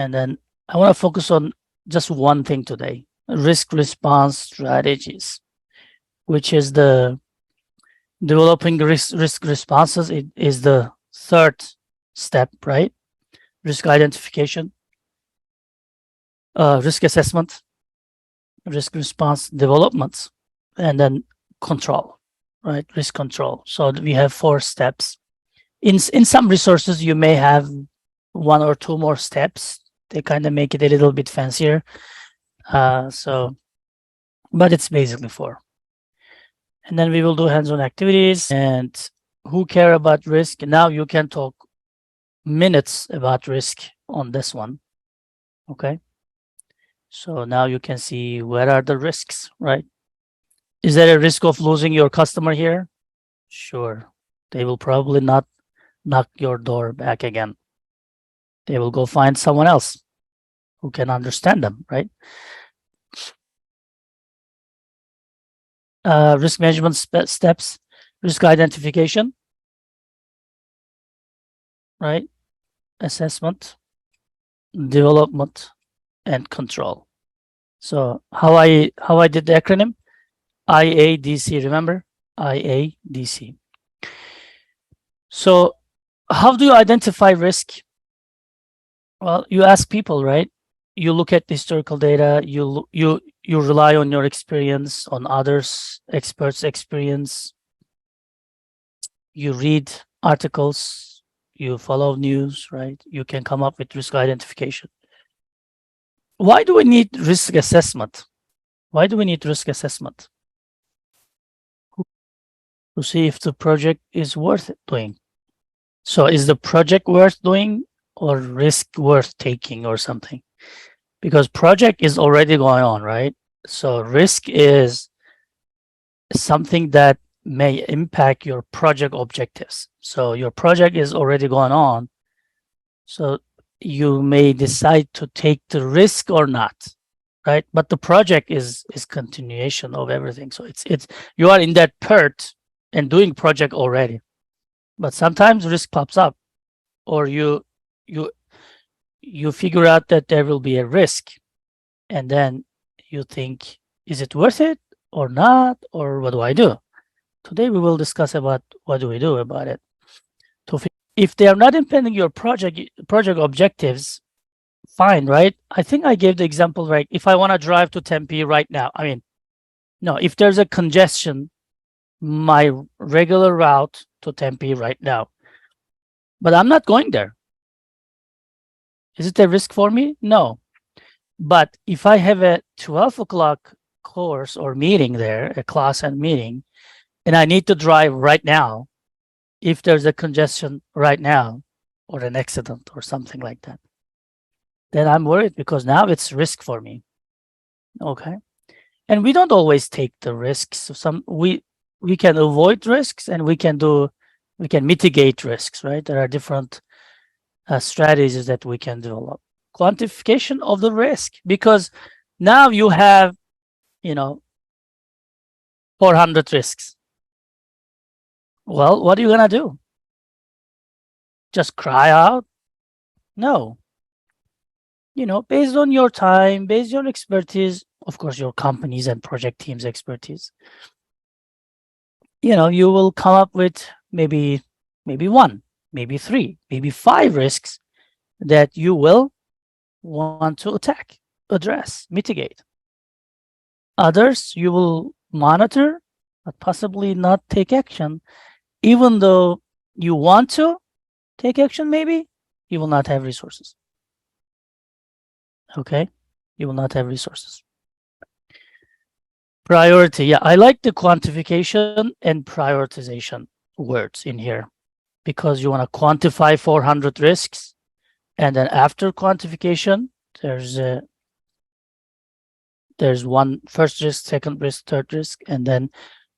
And then I want to focus on just one thing today, risk response strategies, which is the developing risk responses. It is the third step, right? Risk identification, risk assessment, risk response development, and then control, right? Risk control. So we have 4 steps. In some resources, you may have 1 or 2 more steps. They kind of make it a little bit fancier. But it's basically 4. And then we will do hands-on activities. And who care about risk? Now you can talk minutes about risk on this one. Okay. So now you can see where are the risks, right? Is there a risk of losing your customer here? Sure. They will probably not knock your door back again. They will go find someone else who can understand them, right? Risk management steps, risk identification, right? Assessment, development, and control. So how I did the acronym? IADC, remember? IADC. So how do you identify risk? Well, you ask people, right? You look at the historical data, you rely on your experience, on others, experts' experience. You read articles, you follow news, right? You can come up with risk identification. Why do we need risk assessment? Why do we need risk assessment? To see if the project is worth doing. So is the project worth doing or risk worth taking or something? Because project is already going on, right? So risk is something that may impact your project objectives. So your project is already going on. So you may decide to take the risk or not, right? But the project is continuation of everything. So it's you are in that PERT and doing project already. But sometimes risk pops up, or you figure out that there will be a risk, and then you think, is it worth it or not, or what do I do? Today we will discuss about what do we do about it. If they are not impeding your project objectives, fine, right? I think I gave the example, right? If I want to drive to Tempe right now, I mean, no, if there's a congestion, my regular route to Tempe right now, but I'm not going there. Is it a risk for me? No. But if I have a 12 o'clock course or meeting there, a class and meeting, and I need to drive right now, if there's a congestion right now or an accident or something like that, then I'm worried because now it's risk for me. Okay. And we don't always take the risks. We can avoid risks and we can mitigate risks, right? There are different strategies that we can develop. Quantification of the risk, because now you have, 400 risks. Well, what are you going to do? Just cry out? No. Based on your time, based on expertise, of course, your company's and project team's expertise, you will come up with maybe 1, maybe 3, maybe 5 risks that you will want to attack, address, mitigate. Others you will monitor, but possibly not take action, even though you want to take action. Maybe you will not have resources. Okay, you will not have resources. Priority. Yeah, I like the quantification and prioritization words in here, because you want to quantify 400 risks, and then after quantification, there's one first risk, second risk, third risk, and then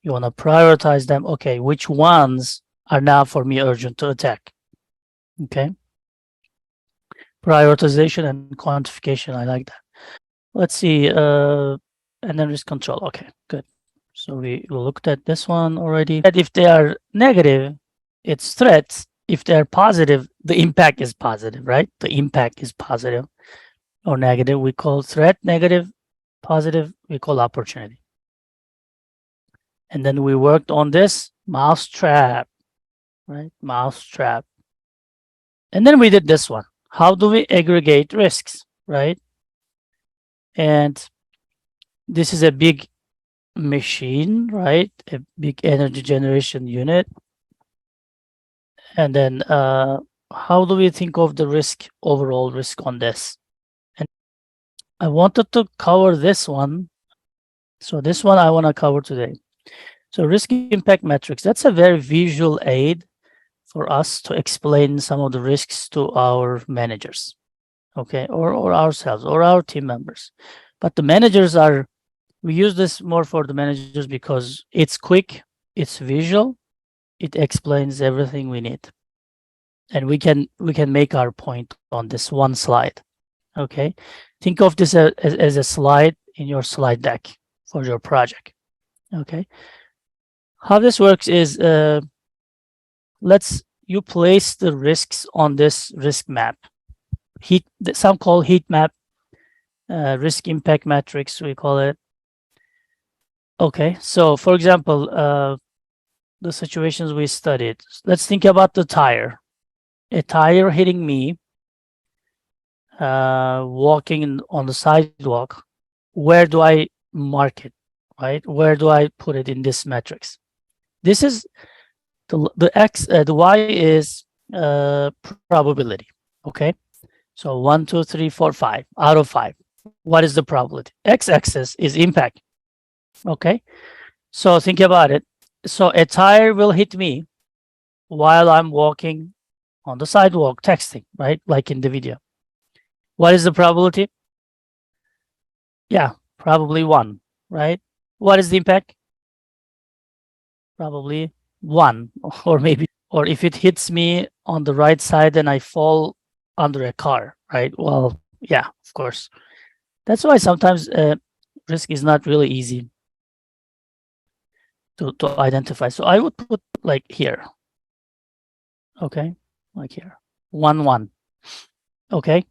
you want to prioritize them. Okay, which ones are now for me urgent to attack? Okay. Prioritization and quantification, I like that. Let's see, and then risk control. Okay, good. So we looked at this one already. And if they are negative, it's threats. If they're positive, the impact is positive, right? The impact is positive. or negative, we call threat. Negative, positive, we call opportunity. And then we worked on this mouse trap, right? Mouse trap. And then we did this one. How do we aggregate risks, right? And this is a big machine, right? A big energy generation unit. And then how do we think of the risk, overall risk on this? And I wanted to cover this one. So this one I want to cover today. So risk impact metrics, that's a very visual aid for us to explain some of the risks to our managers, okay, or ourselves or our team members. But the managers are, we use this more for the managers because it's quick, it's visual, it explains everything we need. And we can make our point on this one slide, okay? Think of this as a slide in your slide deck for your project, okay? How this works is you place the risks on this risk map. Some call heat map, risk impact matrix, we call it. Okay, so for example, the situations we studied, let's think about the tire. A tire hitting me, walking on the sidewalk. Where do I mark it, right? Where do I put it in this matrix? This is the y is probability. Okay, so 1, 2, 3, 4, 5 out of 5. What is the probability? X-axis is impact. Okay, so think about it. So a tire will hit me while I'm walking on the sidewalk texting, right? Like in the video. What is the probability? Yeah, probably 1, right? What is the impact? Probably 1 or maybe, or if it hits me on the right side and I fall under a car, right? Well, yeah, of course. That's why sometimes risk is not really easy to identify. So I would put like here, okay, like here, 1, 1, okay.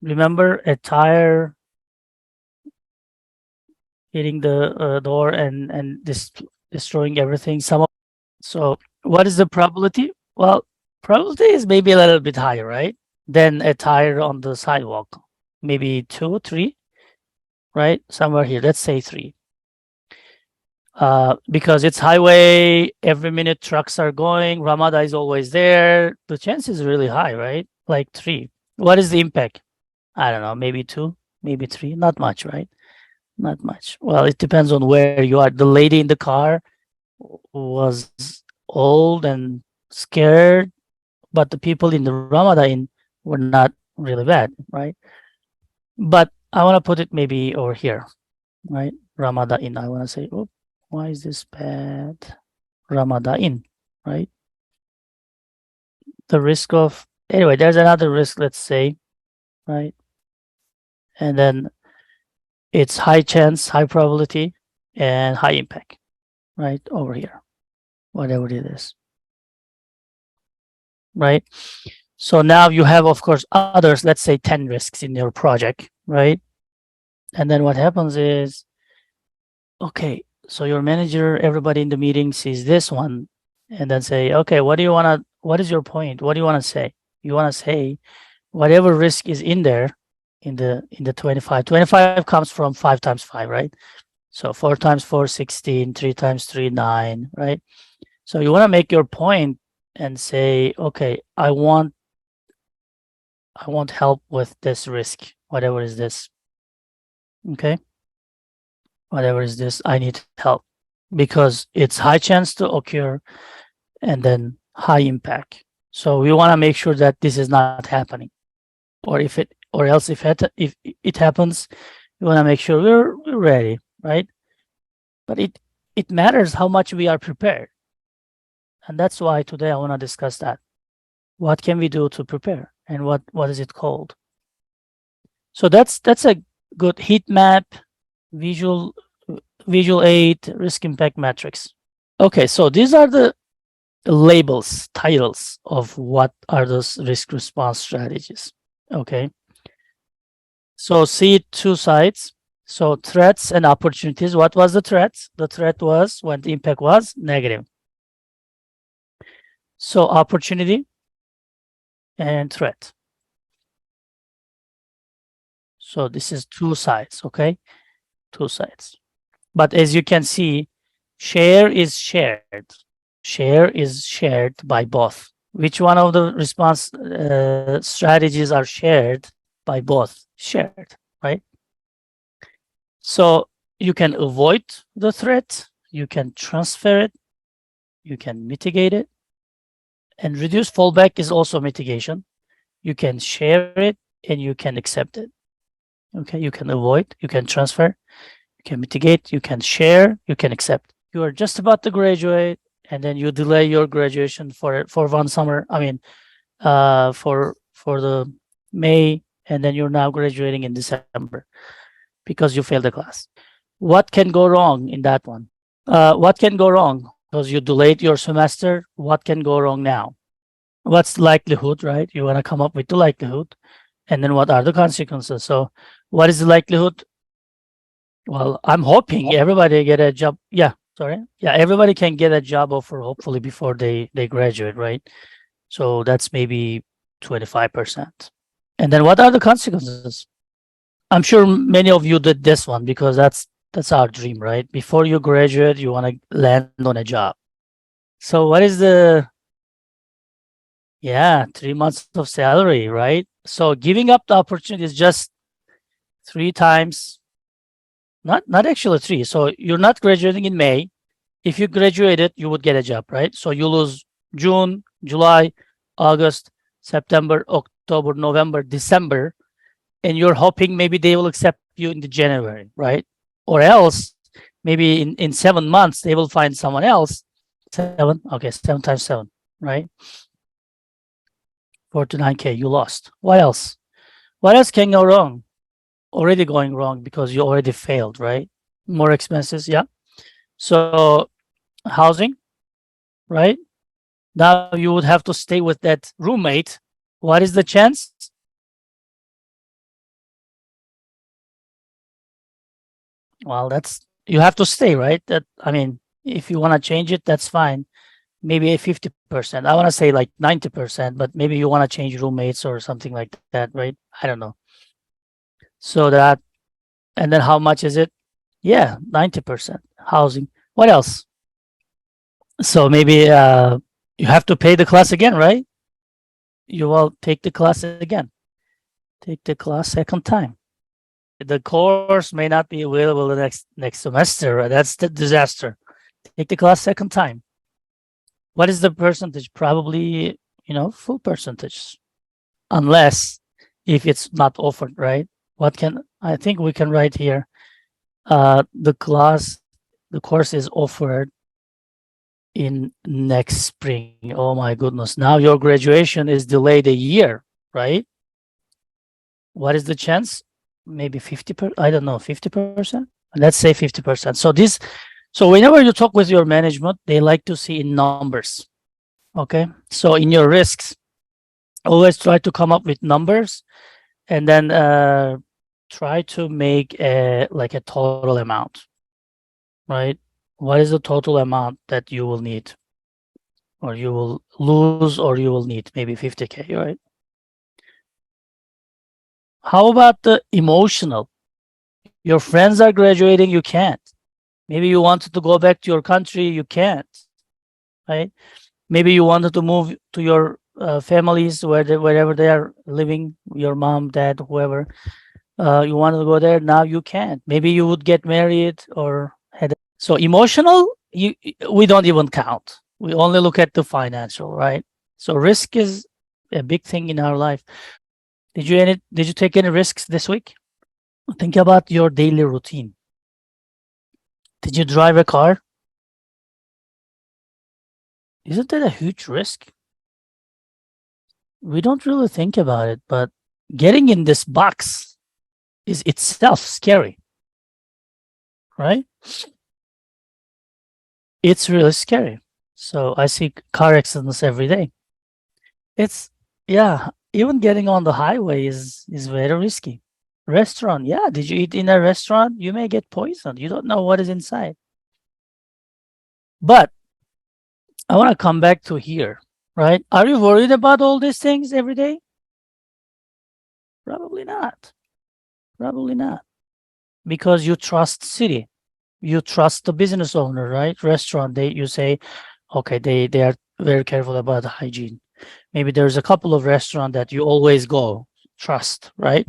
Remember a tire hitting the door and destroying everything. So what is the probability? Well, probability is maybe a little bit higher, right? Than a tire on the sidewalk. Maybe 2, 3, right? Somewhere here. Let's say 3. Because it's highway, every minute trucks are going, Ramada is always there. The chance is really high, right? Like 3. What is the impact? I don't know, maybe 2, maybe 3. Not much, right? Not much. Well, it depends on where you are. The lady in the car was old and scared, but the people in the Ramada Inn were not really bad, right? But I want to put it maybe over here, right? Ramada Inn. I want to say, oh, why is this bad? Ramada Inn, right? The risk of, anyway, there's another risk, let's say, right? And then it's high chance, high probability, and high impact, right? Over here, whatever it is, right? So now you have, of course, others, let's say 10 risks in your project, right? And then what happens is, okay, so your manager, everybody in the meeting sees this one and then say, okay, what is your point? What do you want to say? You want to say whatever risk is in there in the 25. 25 comes from 5 times 5, right? So 4 times 4, 16, 3 times 3, 9, right? So you want to make your point and say, okay, I want help with this risk, whatever is this. Okay. Whatever is this, I need help because it's high chance to occur and then high impact. So we want to make sure that this is not happening, or if it happens, we want to make sure we're ready, right? But it matters how much we are prepared, and that's why today I want to discuss that. What can we do to prepare, and what is it called? So that's a good heat map, visual aid, risk impact matrix. Okay, so these are the labels, titles of what are those risk response strategies. Okay, So see two sides. So threats and opportunities. What was the threat? The threat was when the impact was negative. So opportunity and threat. So this is two sides, okay? Two sides. But as you can see, share is shared. Share is shared by both. Which one of the response strategies are shared by both? Shared, right? So you can avoid the threat, you can transfer it, you can mitigate it, and reduce fallback is also mitigation. You can share it and you can accept it. Okay, you can avoid, you can transfer, you can mitigate, you can share, you can accept. You are just about to graduate and then you delay your graduation for one summer. I mean, for the May, and then you're now graduating in December because you failed the class. What can go wrong in that one? What can go wrong? Because you delayed your semester. What can go wrong now? What's the likelihood, right? You want to come up with the likelihood, and then what are the consequences? So, what is the likelihood? Well, I'm hoping everybody get a job. Yeah, sorry. Yeah, everybody can get a job offer hopefully before they graduate, right? So that's maybe 25%. And then what are the consequences? I'm sure many of you did this one because that's our dream, right? Before you graduate, you want to land on a job. So what is the yeah, 3 months of salary, right? So giving up the opportunity is just three times, not actually three. So you're not graduating in May. If you graduated, you would get a job, right? So you lose June, July, August, September, October, November, December, and you're hoping maybe they will accept you in the January, right? Or else maybe in 7 months they will find someone else. Seven, okay, seven times seven, right? 49K, you lost. What else? What else can go wrong? Already going wrong because you already failed, right? More expenses, yeah. So housing, right? Now you would have to stay with that roommate. What is the chance? Well, that's you have to stay, right? That I mean, if you want to change it, that's fine. Maybe a 50%. I want to say like 90%, but maybe you want to change roommates or something like that, right? I don't know. So that, and then how much is it? Yeah, 90% housing. What else? So maybe you have to pay the class again, right? You will take the class again. Take the class second time. The course may not be available the next semester. Right? That's the disaster. Take the class second time. What is the percentage? Probably, full percentage, unless if it's not offered, right? What can I think we can write here? The course is offered in next spring. Oh my goodness! Now your graduation is delayed a year, right? What is the chance? Maybe 50%. I don't know, 50%. Let's say 50%. So whenever you talk with your management, they like to see in numbers. Okay. So in your risks, always try to come up with numbers and then try to make like a total amount, right? What is the total amount that you will need or you will lose or you will need? Maybe 50K, right? How about the emotional? Your friends are graduating, you can't. Maybe you wanted to go back to your country, you can't, right? Maybe you wanted to move to your families wherever they are living, your mom, dad, whoever. You wanted to go there, now you can't. Maybe you would get married or had. So emotional, we don't even count. We only look at the financial, right? So risk is a big thing in our life. Did you take any risks this week? Think about your daily routine. Did you drive a car? Isn't that a huge risk? We don't really think about it, but getting in this box is itself scary, right? It's really scary. So I see car accidents every day. It's yeah, even getting on the highway is very risky, Restaurant. Yeah. Did you eat in a restaurant? You may get poisoned. You don't know what is inside. But I want to come back to here, right? Are you worried about all these things every day? Probably not. Probably not. Because you trust city. You trust the business owner, right? Restaurant, you say, okay, they are very careful about the hygiene. Maybe there's a couple of restaurants that you always go, trust, right?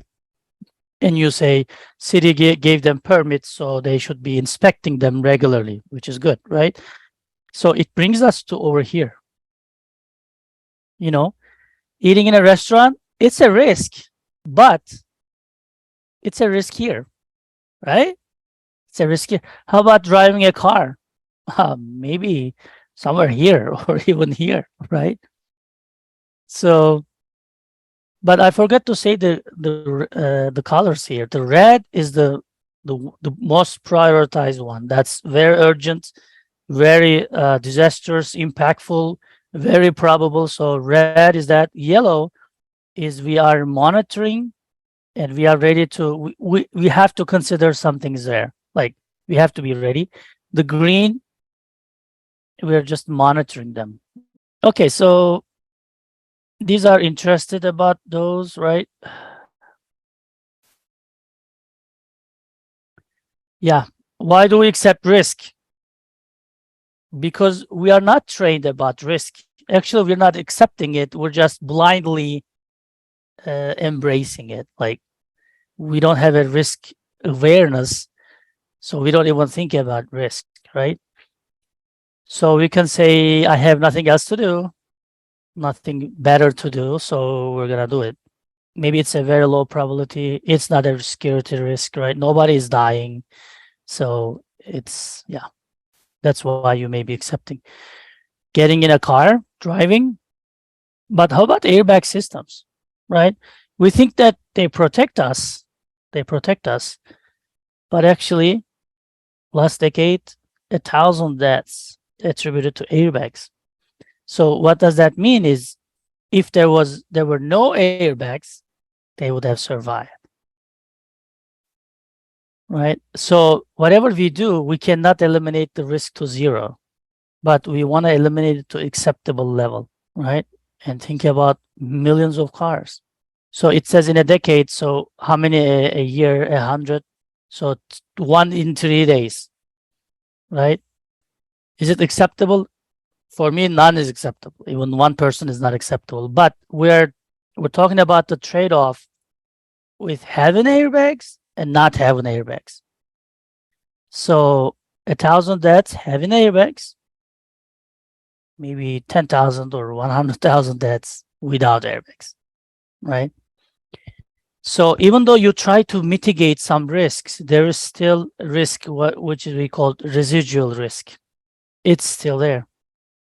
And you say city gave them permits, so they should be inspecting them regularly, which is good, right? So it brings us to over here. You know, eating in a restaurant, it's a risk, but it's a risk here, right? It's a risk here. How about driving a car? Maybe somewhere here or even here, right? So, but I forgot to say the colors here. The red is the most prioritized one. That's very urgent, very disastrous, impactful, very probable. So red is that. Yellow is we are monitoring and we are ready to. We have to consider something's there. Like we have to be ready. The green, we're just monitoring them. Okay, so these are interested about those, right? Yeah. Why do we accept risk? Because we are not trained about risk. Actually, we're not accepting it. We're just blindly embracing it. Like we don't have a risk awareness, so we don't even think about risk, right? So we can say, I have nothing else to do, nothing better to do, so we're gonna do it. Maybe it's a very low probability. It's not a security risk, right? Nobody is dying. So it's, yeah, that's why you may be accepting. Getting in a car, driving, but how about airbag systems, right? We think that they protect us, but actually, last decade, 1,000 deaths attributed to airbags. So what does that mean is if there were no airbags, they would have survived. Right? So whatever we do, we cannot eliminate the risk to zero, but we want to eliminate it to acceptable level, right? And think about millions of cars. So it says in a decade. So how many a year? 100. So one in 3 days, right? Is it acceptable? For me, none is acceptable. Even one person is not acceptable. But we're talking about the trade-off with having airbags and not having airbags. So 1,000 deaths having airbags, maybe 10,000 or 100,000 deaths without airbags, right? So even though you try to mitigate some risks, there is still risk, which we call residual risk. It's still there,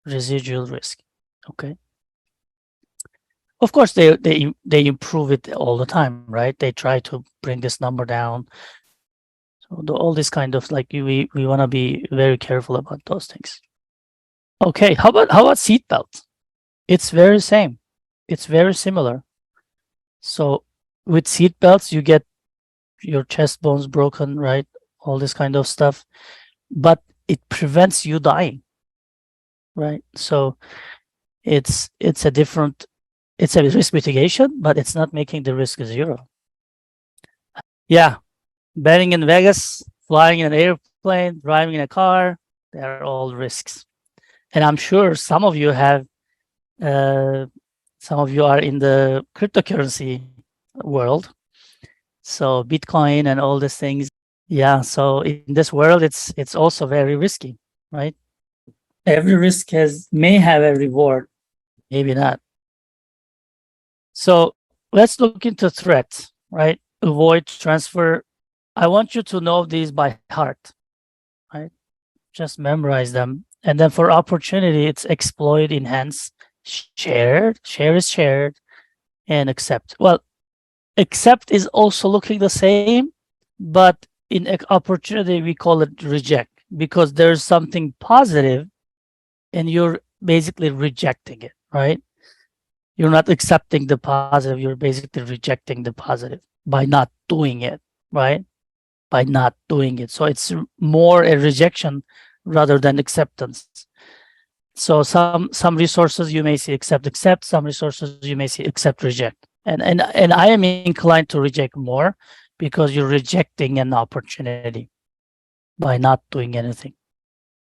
residual risk. Okay. Of course, they improve it all the time, right? They try to bring this number down. So all this kind of like we want to be very careful about those things. Okay, how about seatbelt? It's very same. It's very similar. So with seatbelts, you get your chest bones broken, right? All this kind of stuff, but it prevents you dying, right? So it's a different, it's a risk mitigation, but it's not making the risk zero. Yeah, betting in Vegas, flying in an airplane, driving in a car, they're all risks. And I'm sure uh, some of you are in the cryptocurrency world. So Bitcoin and all these things. Yeah. So in this world, it's also very risky, right? Every risk may have a reward, maybe not. So let's look into threats, right? Avoid transfer. I want you to know these by heart, right? Just memorize them. And then for opportunity, it's exploit, enhance, share is shared, and accept. Well, accept is also looking the same, but in opportunity, we call it reject because there's something positive and you're basically rejecting it, right? You're not accepting the positive, you're basically rejecting the positive. by not doing it, right? By not doing it. So it's more a rejection rather than acceptance. So some resources you may see accept, some resources you may see accept, reject. And I am inclined to reject more because you're rejecting an opportunity by not doing anything.